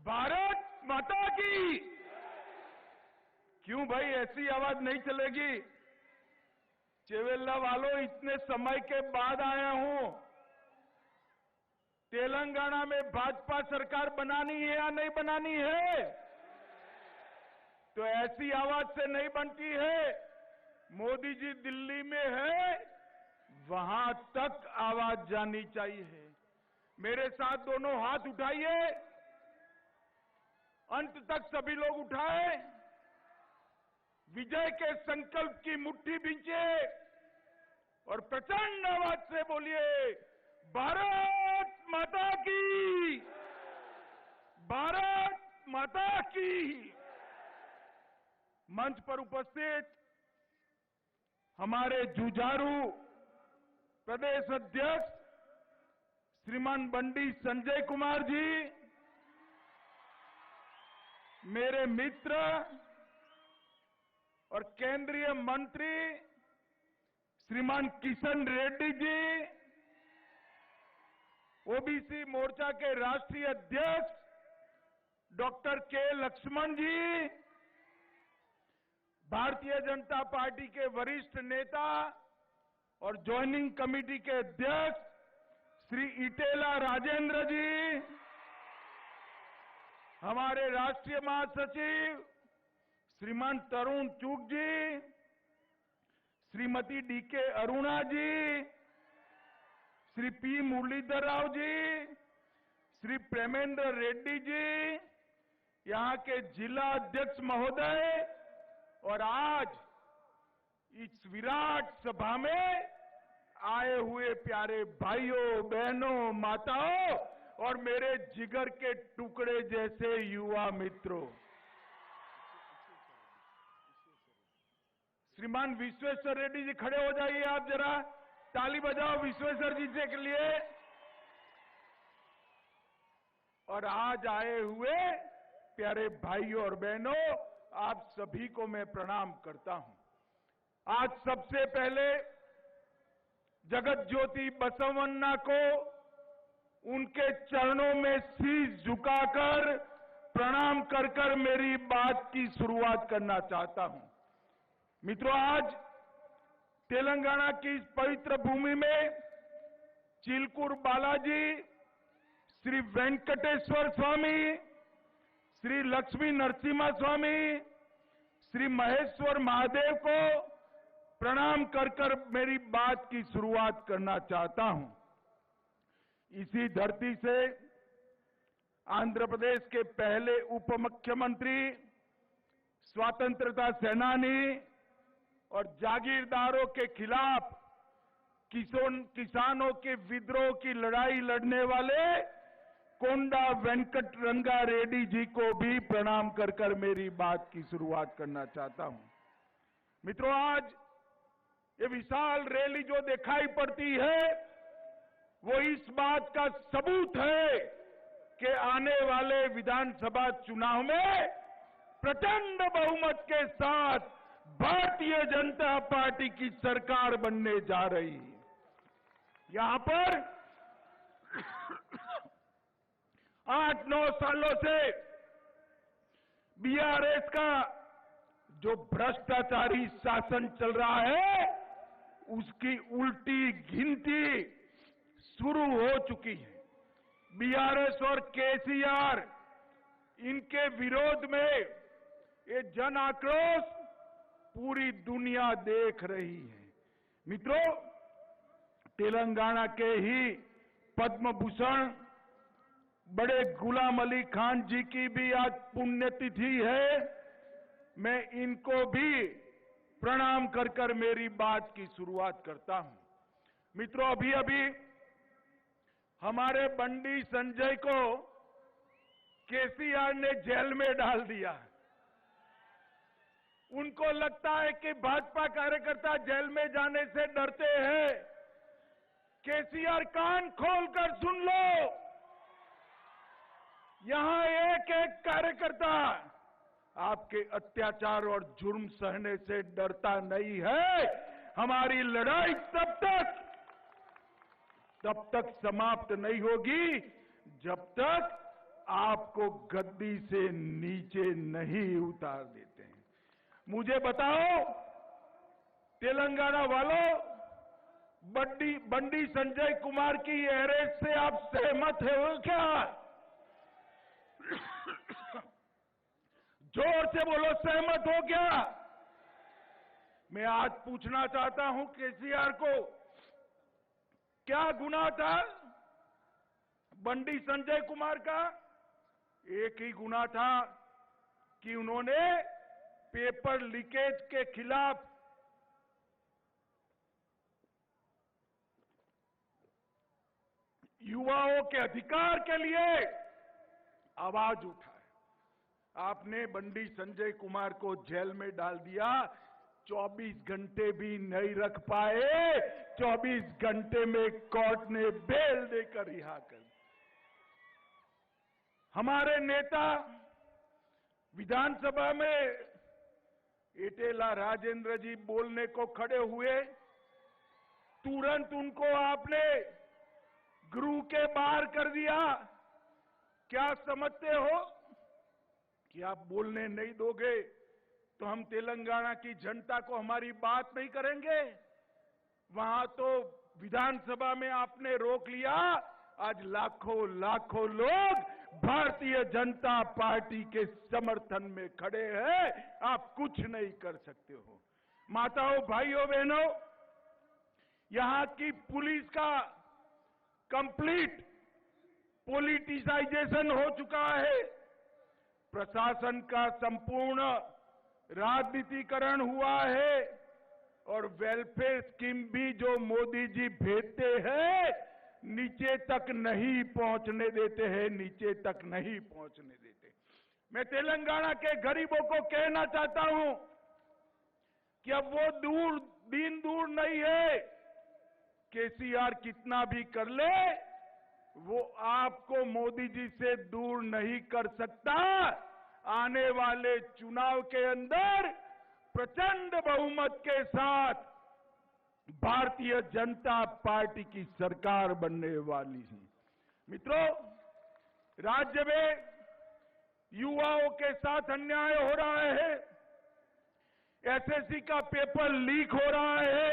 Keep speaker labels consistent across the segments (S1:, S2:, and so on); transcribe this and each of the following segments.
S1: भारत माता की। क्यों भाई ऐसी आवाज नहीं चलेगी? चेवेल्ला वालों, इतने समय के बाद आया हूं। तेलंगाना में भाजपा सरकार बनानी है या नहीं बनानी है? तो ऐसी आवाज से नहीं बनती है। मोदी जी दिल्ली में है, वहां तक आवाज जानी चाहिए। मेरे साथ दोनों हाथ उठाइए, अंत तक सभी लोग उठाए, विजय के संकल्प की मुट्ठी भींचे और प्रचंड आवाज से बोलिए, भारत माता की, भारत माता की। मंच पर उपस्थित हमारे जुझारू प्रदेश अध्यक्ष श्रीमान बंडी संजय कुमार जी, मेरे मित्र और केंद्रीय मंत्री श्रीमान किशन रेड्डी जी, ओबीसी मोर्चा के राष्ट्रीय अध्यक्ष डॉक्टर के लक्ष्मण जी, भारतीय जनता पार्टी के वरिष्ठ नेता और ज्वाइनिंग कमेटी के अध्यक्ष श्री इटेला राजेंद्र जी, हमारे राष्ट्रीय महासचिव श्रीमान तरुण चूग जी, श्रीमती डीके अरुणा जी, श्री पी मुरलीधर राव जी, श्री प्रेमेंद्र रेड्डी जी, यहां के जिला अध्यक्ष महोदय, और आज इस विराट सभा में आए हुए प्यारे भाइयों, बहनों, माताओं और मेरे जिगर के टुकड़े जैसे युवा मित्रों। श्रीमान विश्वेश्वर रेड्डी जी खड़े हो जाइए, आप जरा ताली बजाओ विश्वेश्वर जी के लिए। और आज आए हुए प्यारे भाइयों और बहनों, आप सभी को मैं प्रणाम करता हूं। आज सबसे पहले जगत ज्योति बसवन्ना को उनके चरणों में शीश झुकाकर प्रणाम कर कर मेरी बात की शुरुआत करना चाहता हूं। मित्रों, आज तेलंगाना की इस पवित्र भूमि में चिलकूर बालाजी, श्री वेंकटेश्वर स्वामी, श्री लक्ष्मी नरसिम्हा स्वामी, श्री महेश्वर महादेव को प्रणाम कर कर मेरी बात की शुरुआत करना चाहता हूं। इसी धरती से आंध्र प्रदेश के पहले उप मुख्यमंत्री, स्वतंत्रता सेनानी और जागीरदारों के खिलाफ किसानों के विद्रोह की लड़ाई लड़ने वाले कोंडा वेंकट रंगा रेड्डी जी को भी प्रणाम कर कर मेरी बात की शुरुआत करना चाहता हूं। मित्रों, आज ये विशाल रैली जो दिखाई पड़ती है, वो इस बात का सबूत है कि आने वाले विधानसभा चुनाव में प्रचंड बहुमत के साथ भारतीय जनता पार्टी की सरकार बनने जा रही है। यहां पर 8-9 सालों से बीआरएस का जो भ्रष्टाचारी शासन चल रहा है, उसकी उल्टी गिनती शुरू हो चुकी है। बीआरएस और केसीआर, इनके विरोध में ये जन आक्रोश पूरी दुनिया देख रही है। मित्रों, तेलंगाना के ही पद्म भूषण बड़े गुलाम अली खान जी की भी आज पुण्यतिथि है। मैं इनको भी प्रणाम कर कर मेरी बात की शुरुआत करता हूं। मित्रों, अभी अभी हमारे बंडी संजय को केसीआर ने जेल में डाल दिया। उनको लगता है कि भाजपा कार्यकर्ता जेल में जाने से डरते हैं। केसीआर, कान खोलकर सुन लो, यहां एक एक कार्यकर्ता आपके अत्याचार और जुर्म सहने से डरता नहीं है। हमारी लड़ाई तब तक समाप्त नहीं होगी जब तक आपको गद्दी से नीचे नहीं उतार देते हैं। मुझे बताओ तेलंगाना वालों, बंडी संजय कुमार की अरेस्ट से आप सहमत हो क्या? जोर से बोलो, सहमत हो क्या? मैं आज पूछना चाहता हूं केसीआर को, क्या गुनाह था बंडी संजय कुमार का? एक ही गुनाह था कि उन्होंने पेपर लीकेज के खिलाफ युवाओं के अधिकार के लिए आवाज उठाई। आपने बंडी संजय कुमार को जेल में डाल दिया, 24 घंटे भी नहीं रख पाए, 24 घंटे में कोर्ट ने बेल देकर रिहा कर दिया। हमारे नेता विधानसभा में एटेला राजेंद्र जी बोलने को खड़े हुए, तुरंत उनको आपने गृह के बाहर कर दिया। क्या समझते हो कि आप बोलने नहीं दोगे तो हम तेलंगाना की जनता को हमारी बात नहीं करेंगे? वहां तो विधानसभा में आपने रोक लिया, आज लाखों लाखों लोग भारतीय जनता पार्टी के समर्थन में खड़े हैं, आप कुछ नहीं कर सकते हो। माताओं, भाइयों, बहनों, यहां की पुलिस का कंप्लीट पॉलिटिसाइजेशन हो चुका है, प्रशासन का संपूर्ण राजनीतिकरण हुआ है और वेलफेयर स्कीम भी जो मोदी जी भेजते हैं नीचे तक नहीं पहुंचने देते हैं, नीचे तक नहीं पहुंचने देते। मैं तेलंगाना के गरीबों को कहना चाहता हूं कि अब वो दिन दूर नहीं है, केसीआर कितना भी कर ले वो आपको मोदी जी से दूर नहीं कर सकता। आने वाले चुनाव के अंदर प्रचंड बहुमत के साथ भारतीय जनता पार्टी की सरकार बनने वाली है। मित्रों, राज्य में युवाओं के साथ अन्याय हो रहा है, एसएससी का पेपर लीक हो रहा है,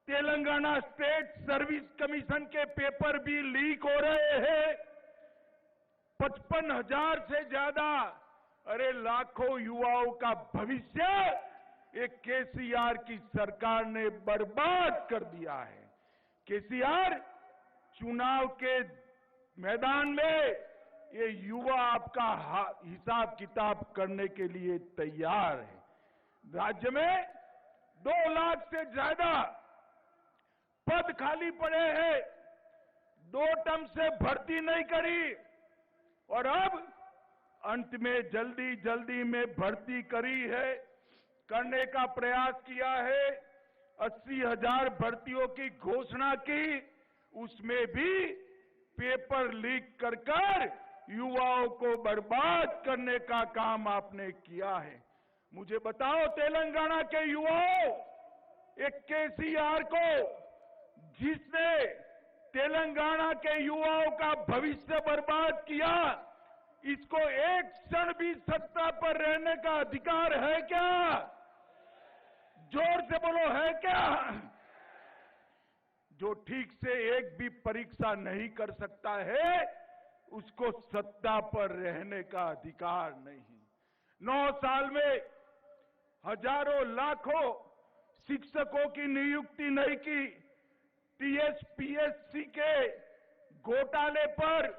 S1: तेलंगाना स्टेट सर्विस कमीशन के पेपर भी लीक हो रहे हैं, 55,000 से ज्यादा, अरे लाखों युवाओं का भविष्य एक केसीआर की सरकार ने बर्बाद कर दिया है। केसीआर चुनाव के मैदान में ये युवा आपका हिसाब किताब करने के लिए तैयार है। राज्य में 2 लाख से ज्यादा पद खाली पड़े हैं, 2 टर्म से भर्ती नहीं करी और अब अंत में जल्दी में भर्ती करी है, करने का प्रयास किया है। 80,000 भर्तियों की घोषणा की, उसमें भी पेपर लीक कर युवाओं को बर्बाद करने का काम आपने किया है। मुझे बताओ तेलंगाना के युवाओं, एक केसीआर को जिसने तेलंगाना के युवाओं का भविष्य बर्बाद किया, इसको एक क्षण भी सत्ता पर रहने का अधिकार है क्या? जोर से बोलो, है क्या? जो ठीक से एक भी परीक्षा नहीं कर सकता है उसको सत्ता पर रहने का अधिकार नहीं। 9 साल में हजारों लाखों शिक्षकों की नियुक्ति नहीं की, टीएसपीएससी के घोटाले पर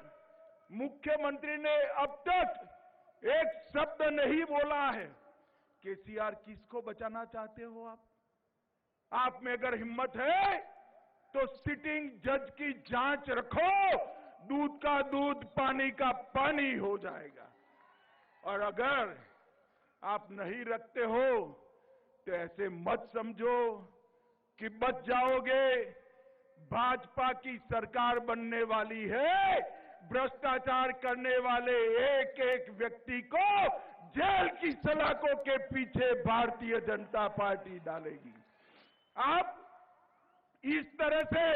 S1: मुख्यमंत्री ने अब तक एक शब्द नहीं बोला है। केसीआर किसको बचाना चाहते हो आप में अगर हिम्मत है तो सिटिंग जज की जांच रखो, दूध का दूध पानी का पानी हो जाएगा। और अगर आप नहीं रखते हो तो ऐसे मत समझो कि बच जाओगे। भाजपा की सरकार बनने वाली है, भ्रष्टाचार करने वाले एक एक व्यक्ति को जेल की सलाखों के पीछे भारतीय जनता पार्टी डालेगी। आप इस तरह से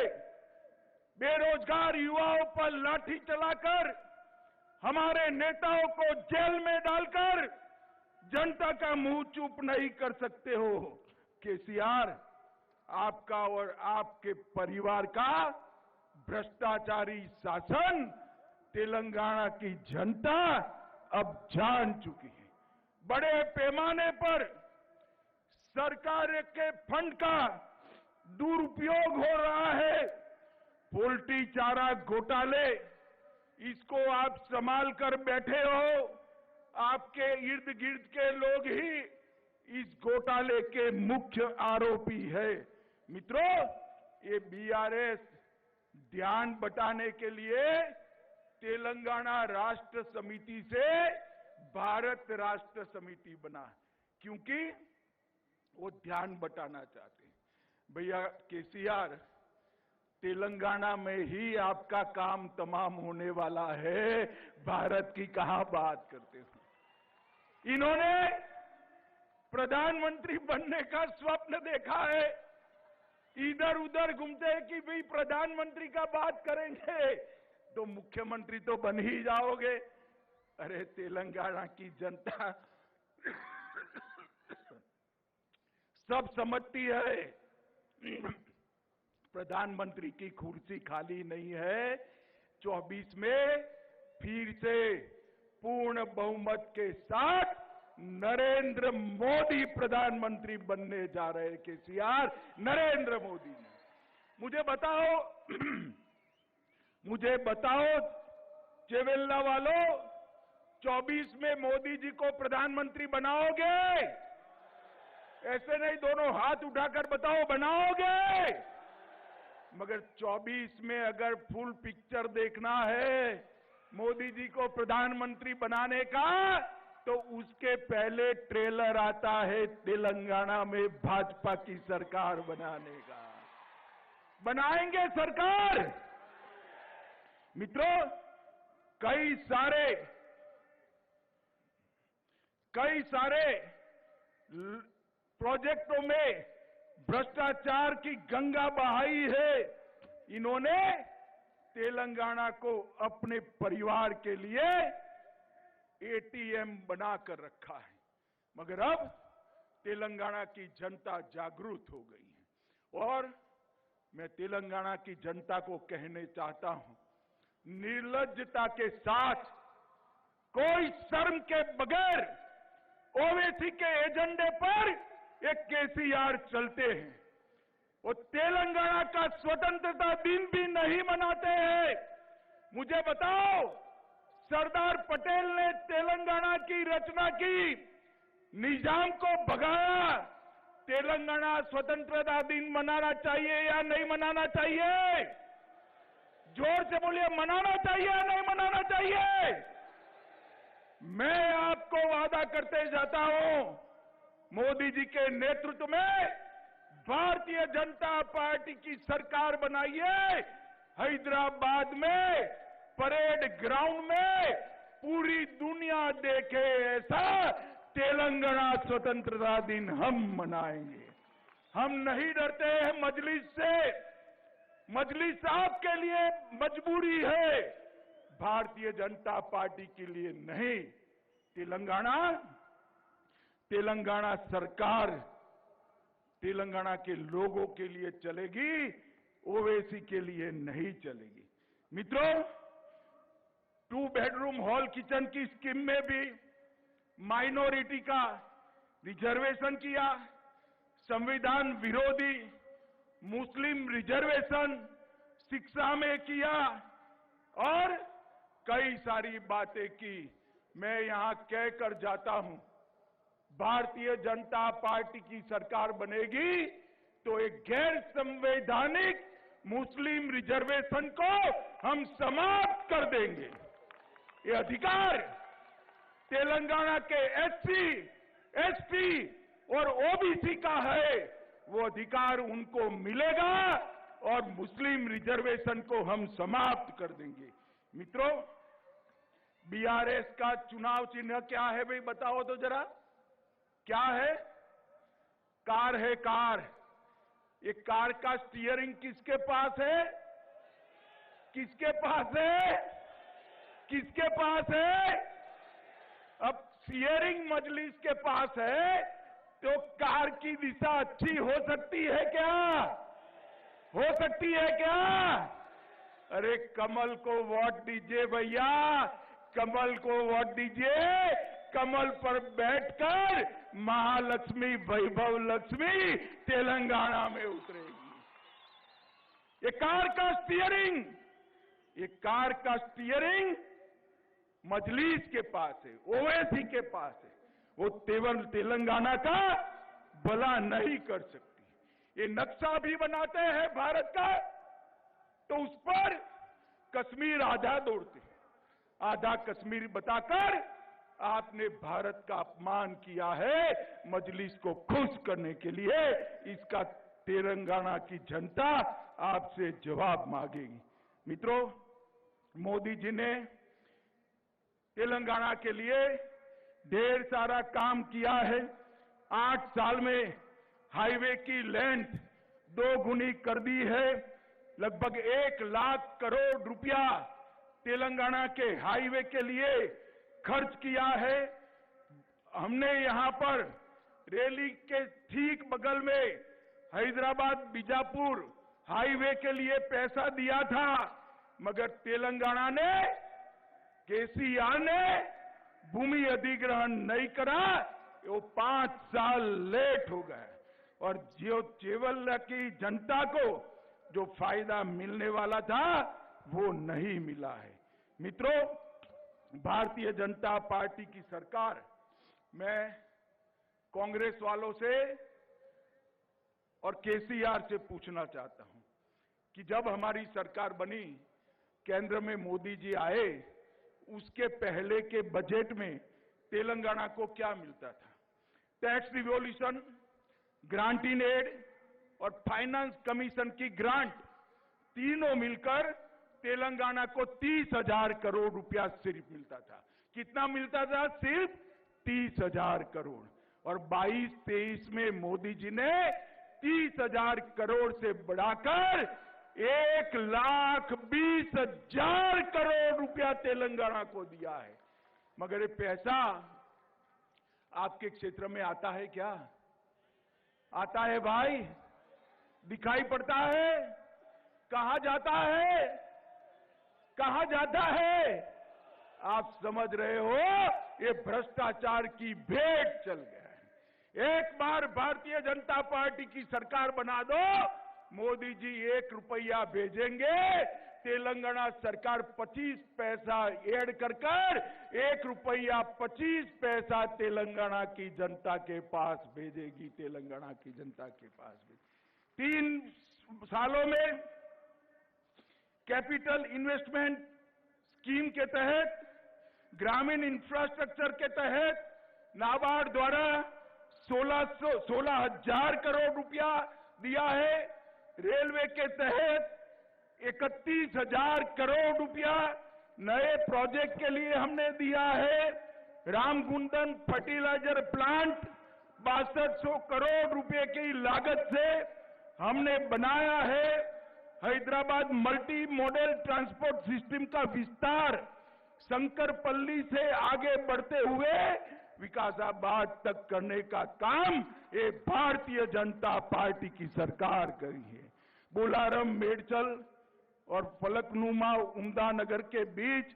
S1: बेरोजगार युवाओं पर लाठी चलाकर हमारे नेताओं को जेल में डालकर जनता का मुंह चुप नहीं कर सकते हो। केसीआर, आपका और आपके परिवार का भ्रष्टाचारी शासन तेलंगाना की जनता अब जान चुकी है। बड़े पैमाने पर सरकार के फंड का दुरुपयोग हो रहा है। पोल्ट्री चारा घोटाले, इसको आप संभाल कर बैठे हो। आपके इर्द गिर्द के लोग ही इस घोटाले के मुख्य आरोपी है। मित्रों, ये बीआरएस ध्यान बटाने के लिए तेलंगाना राष्ट्र समिति से भारत राष्ट्र समिति बना, क्योंकि वो ध्यान बटाना चाहते हैं। भैया केसीआर, तेलंगाना में ही आपका काम तमाम होने वाला है, भारत की कहां बात करते हो। इन्होंने प्रधानमंत्री बनने का स्वप्न देखा है, इधर उधर घूमते हैं कि भाई प्रधानमंत्री का बात करेंगे तो मुख्यमंत्री तो बन ही जाओगे। अरे तेलंगाना की जनता सब समझती है, प्रधानमंत्री की कुर्सी खाली नहीं है। 24 में फिर से पूर्ण बहुमत के साथ नरेंद्र मोदी प्रधानमंत्री बनने जा रहे हैं। केसीआर, नरेंद्र मोदी। मुझे बताओ चेवेल्ला वालों, 24 में मोदी जी को प्रधानमंत्री बनाओगे? ऐसे नहीं, दोनों हाथ उठाकर बताओ, बनाओगे? मगर 24 में अगर फुल पिक्चर देखना है मोदी जी को प्रधानमंत्री बनाने का, तो उसके पहले ट्रेलर आता है तेलंगाना में भाजपा की सरकार बनाने का। बनाएंगे सरकार? मित्रों, कई सारे प्रोजेक्टों में भ्रष्टाचार की गंगा बहाई है। इन्होंने तेलंगाना को अपने परिवार के लिए एटीएम बनाकर रखा है। मगर अब तेलंगाना की जनता जागरूक हो गई है और मैं तेलंगाना की जनता को कहने चाहता हूं, निर्लज्जता के साथ, कोई शर्म के बगैर ओवैसी के एजेंडे पर एक केसीआर चलते हैं। वो तेलंगाना का स्वतंत्रता दिन भी नहीं मनाते हैं। मुझे बताओ, सरदार पटेल ने तेलंगाना की रचना की, निजाम को भगाया। तेलंगाना स्वतंत्रता दिन मनाना चाहिए या नहीं मनाना चाहिए? जोर से बोलिए, मनाना चाहिए या नहीं मनाना चाहिए? मैं आपको वादा करते जाता हूं, मोदी जी के नेतृत्व में भारतीय जनता पार्टी की सरकार बनाइए। हैदराबाद में परेड ग्राउंड में पूरी दुनिया देखे ऐसा तेलंगाना स्वतंत्रता दिन हम मनाएंगे। हम नहीं डरते हैं मजलिस से। मजलिस आपके लिए मजबूरी है, भारतीय जनता पार्टी के लिए नहीं। तेलंगाना सरकार तेलंगाना के लोगों के लिए चलेगी, ओवैसी के लिए नहीं चलेगी। मित्रों, 2 बेडरूम हॉल किचन की स्कीम में भी माइनॉरिटी का रिजर्वेशन किया, संविधान विरोधी मुस्लिम रिजर्वेशन शिक्षा में किया और कई सारी बातें की। मैं यहां कहकर जाता हूं, भारतीय जनता पार्टी की सरकार बनेगी तो एक गैर संवैधानिक मुस्लिम रिजर्वेशन को हम समाप्त कर देंगे। ये अधिकार तेलंगाना के एससी, एसटी और ओबीसी का है, वो अधिकार उनको मिलेगा और मुस्लिम रिजर्वेशन को हम समाप्त कर देंगे। मित्रों, बीआरएस का चुनाव चिन्ह क्या है भाई, बताओ तो जरा, क्या है? कार है, कार। ये कार का स्टीयरिंग किसके पास है? किसके पास है? किसके पास है? अब स्टीयरिंग मजलिस के पास है, तो कार की दिशा अच्छी हो सकती है क्या? हो सकती है क्या? अरे कमल को वोट दीजिए भैया, कमल को वोट दीजिए। कमल पर बैठकर महालक्ष्मी वैभव लक्ष्मी तेलंगाना में उतरेगी। ये कार का स्टीयरिंग, ये कार का स्टीयरिंग मजलिस के पास है, ओवैसी के पास है। वो तेलंगाना का भला नहीं कर सकती। ये नक्शा भी बनाते हैं भारत का, तो उस पर कश्मीर आधा दौड़ते, आधा कश्मीर बताकर आपने भारत का अपमान किया है। मजलिस को खुश करने के लिए इसका तेलंगाना की जनता आपसे जवाब मांगेगी। मित्रों, मोदी जी ने तेलंगाना के लिए ढेर सारा काम किया है। 8 साल में हाईवे की लेंथ 2 गुनी कर दी है। लगभग 1 लाख करोड़ रुपया तेलंगाना के हाईवे के लिए खर्च किया है। हमने यहां पर रैली के ठीक बगल में हैदराबाद बीजापुर हाईवे के लिए पैसा दिया था, मगर तेलंगाना ने, केसीआर ने भूमि अधिग्रहण नहीं करा। वो 5 साल लेट हो गए और जो केवल की जनता को जो फायदा मिलने वाला था वो नहीं मिला है। मित्रों, भारतीय जनता पार्टी की सरकार, मैं कांग्रेस वालों से और केसीआर से पूछना चाहता हूं कि जब हमारी सरकार बनी, केंद्र में मोदी जी आए, उसके पहले के बजट में तेलंगाना को क्या मिलता था? Tax revolution, grant in aid और फाइनेंस कमीशन की ग्रांट तीनों मिलकर तेलंगाना को 30,000 करोड़ रुपया सिर्फ मिलता था। कितना मिलता था? सिर्फ 30,000 करोड़। और 22-23 में मोदी जी ने 30,000 करोड़ से बढ़ाकर 1,20,000 करोड़ रुपया तेलंगाना को दिया है। मगर ये पैसा आपके क्षेत्र में आता है क्या? आता है भाई? दिखाई पड़ता है? कहां जाता है? कहां जाता है? आप समझ रहे हो, ये भ्रष्टाचार की भेंट चल गया है। एक बार भारतीय जनता पार्टी की सरकार बना दो, मोदी जी 1 रुपया भेजेंगे, तेलंगाना सरकार 25 पैसा ऐड कर 1 रुपया 25 पैसा तेलंगाना की जनता के पास भेजेगी। तेलंगाना की जनता के पास भेजेगी। 3 सालों में कैपिटल इन्वेस्टमेंट स्कीम के तहत, ग्रामीण इंफ्रास्ट्रक्चर के तहत नाबार्ड द्वारा 16,000 करोड़ रुपया दिया है। रेलवे के तहत 31,000 करोड़ रुपया नए प्रोजेक्ट के लिए हमने दिया है। रामगुंडम फर्टिलाइजर प्लांट 6200 करोड़ रुपए की लागत से हमने बनाया है। Hyderabad multi modal transport system का विस्तार शंकरपल्ली से आगे बढ़ते हुए विकासाबाद तक करने का काम ये भारतीय जनता पार्टी की सरकार करी है। बोलारम, मेडचल और फलकनुमा उम्दानगर के बीच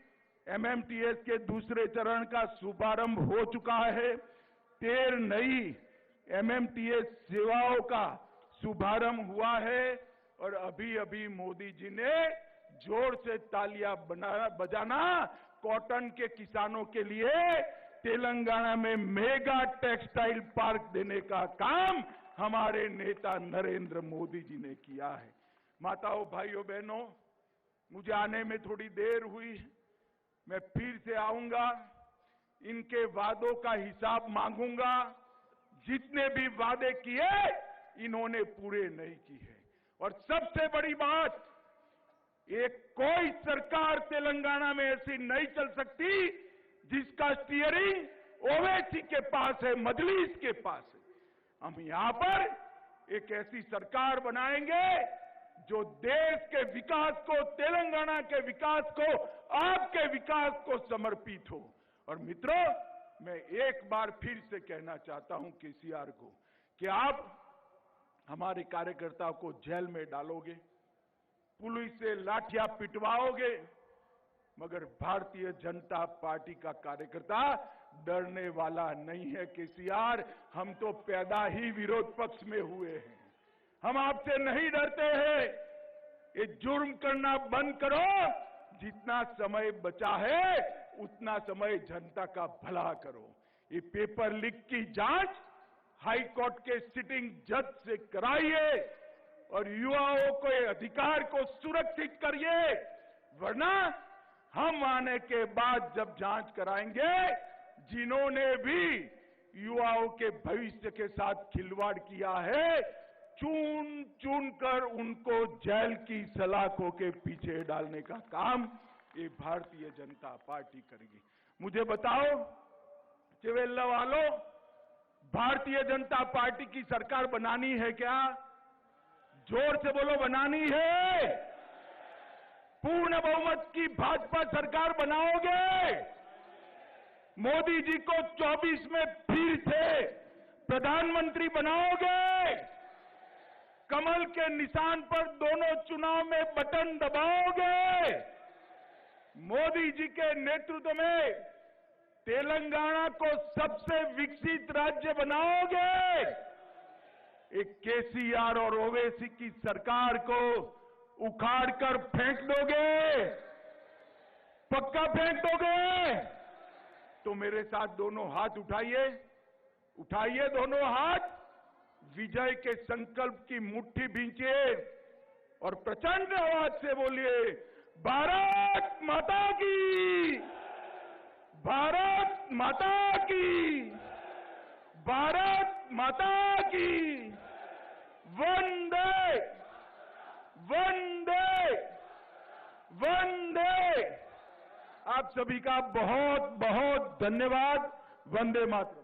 S1: एमएमटीएस के दूसरे चरण का शुभारंभ हो चुका है। 13 नई एमएमटीएस सेवाओं का शुभारंभ हुआ है और अभी अभी मोदी जी ने जोर से तालियां बजाना कॉटन के किसानों के लिए तेलंगाना में मेगा टेक्सटाइल पार्क देने का काम हमारे नेता नरेंद्र मोदी जी ने किया है। माताओं, भाइयों, बहनों, मुझे आने में थोड़ी देर हुई, मैं फिर से आऊंगा, इनके वादों का हिसाब मांगूंगा। जितने भी वादे किए इन्होंने पूरे नहीं किए। और सबसे बड़ी बात, एक कोई सरकार तेलंगाना में ऐसी नहीं चल सकती जिसका स्टीयरिंग ओवैसी के पास है, मजलिस के पास है। हम यहां पर एक ऐसी सरकार बनाएंगे जो देश के विकास को, तेलंगाना के विकास को, आपके विकास को समर्पित हो। और मित्रों, मैं एक बार फिर से कहना चाहता हूं केसीआर को कि आप हमारे कार्यकर्ताओं को जेल में डालोगे, पुलिस से लाठियां पिटवाओगे, मगर भारतीय जनता पार्टी का कार्यकर्ता डरने वाला नहीं है। केसीआर, हम तो पैदा ही विरोध पक्ष में हुए हैं, हम आपसे नहीं डरते हैं। ये जुर्म करना बंद करो, जितना समय बचा है उतना समय जनता का भला करो। ये पेपर लीक की जांच हाई कोर्ट के सिटिंग जज से कराइए और युवाओं के अधिकार को सुरक्षित करिए, वरना हम आने के बाद जब जांच कराएंगे, जिन्होंने भी युवाओं के भविष्य के साथ खिलवाड़ किया है, चुन चुन कर उनको जेल की सलाखों के पीछे डालने का काम ये भारतीय जनता पार्टी करेगी। मुझे बताओ चिवेल्ला वालों, भारतीय जनता पार्टी की सरकार बनानी है क्या? जोर से बोलो, बनानी है? पूर्ण बहुमत की भाजपा सरकार बनाओगे? मोदी जी को 24 में फिर से प्रधानमंत्री बनाओगे? कमल के निशान पर दोनों चुनाव में बटन दबाओगे? मोदी जी के नेतृत्व में तेलंगाना को सबसे विकसित राज्य बनाओगे? एक केसीआर और ओवैसी की सरकार को उखाड़कर फेंक दोगे? पक्का फेंक दोगे? तो मेरे साथ दोनों हाथ उठाइए, उठाइए दोनों हाथ, विजय के संकल्प की मुट्ठी भींचिए और प्रचंड आवाज से बोलिए, भारत माता की, भारत माता की, भारत माता की, वंदे वंदे वंदे। आप सभी का बहुत बहुत धन्यवाद। वंदे मातरम।